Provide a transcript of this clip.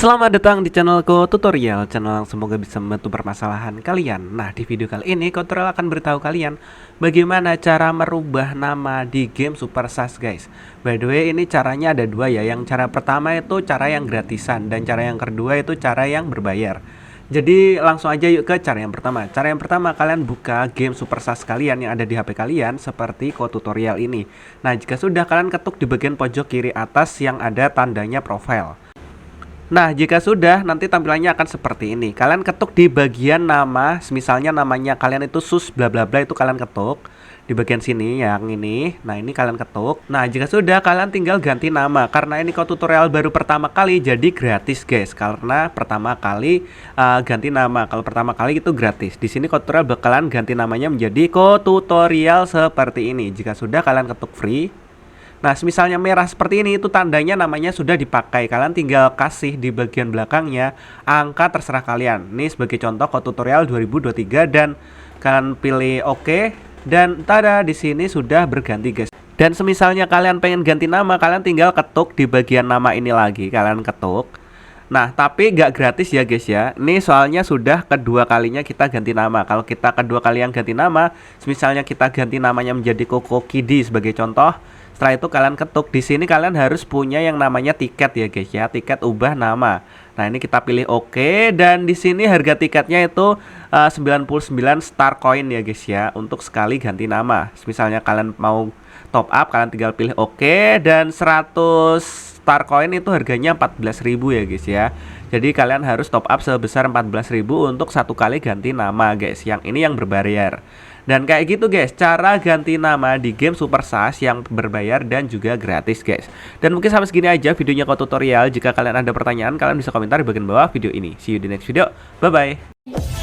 Selamat datang di channelku tutorial, channel yang semoga bisa membantu permasalahan kalian. Nah, di video kali ini tutorial akan beritahu kalian bagaimana cara merubah nama di game Super Sash, guys. By the way, ini caranya ada dua ya. Yang cara pertama itu cara yang gratisan dan cara yang kedua itu cara yang berbayar. Jadi langsung aja yuk ke cara yang pertama. Cara yang pertama, kalian buka game Super Sash kalian yang ada di HP kalian seperti tutorial ini. Nah, jika sudah, kalian ketuk di bagian pojok kiri atas yang ada tandanya profile. Nah, jika sudah, nanti tampilannya akan seperti ini. Kalian ketuk di bagian nama, misalnya namanya kalian itu sus bla bla bla, itu kalian ketuk di bagian sini yang ini. Nah, ini kalian ketuk. Nah, jika sudah, kalian tinggal ganti nama. Karena ini tutorial baru pertama kali, jadi gratis, guys. Karena pertama kali ganti nama. Kalau pertama kali itu gratis. Di sini tutorial bakalan ganti namanya menjadi tutorial seperti ini. Jika sudah, kalian ketuk free. Nah, misalnya merah seperti ini, itu tandanya namanya sudah dipakai. Kalian tinggal kasih di bagian belakangnya angka terserah kalian. Ini sebagai contoh tutorial 2023 dan kalian pilih OK dan tada, di sini sudah berganti, guys. Dan semisalnya kalian pengen ganti nama, kalian tinggal ketuk di bagian nama ini lagi, kalian ketuk. Nah, tapi nggak gratis ya, guys ya. Ini soalnya sudah kedua kalinya kita ganti nama. Kalau kita kedua kali yang ganti nama, misalnya kita ganti namanya menjadi Koko Kidi sebagai contoh. Setelah itu kalian ketuk di sini, kalian harus punya yang namanya tiket ya, guys ya, tiket ubah nama. Nah, ini kita pilih OK dan di sini harga tiketnya itu 99 star coin ya, guys ya, untuk sekali ganti nama. Misalnya kalian mau top up, kalian tinggal pilih OK dan 100 star coin itu harganya 14.000 ya, guys ya. Jadi kalian harus top up sebesar 14.000 untuk satu kali ganti nama, guys. Yang ini yang berbayar. Dan kayak gitu, guys, cara ganti nama di game Super Sash yang berbayar dan juga gratis, guys. Dan mungkin sampai segini aja videonya tutorial. Jika kalian ada pertanyaan, kalian bisa komentar di bagian bawah video ini. See you di next video. Bye bye.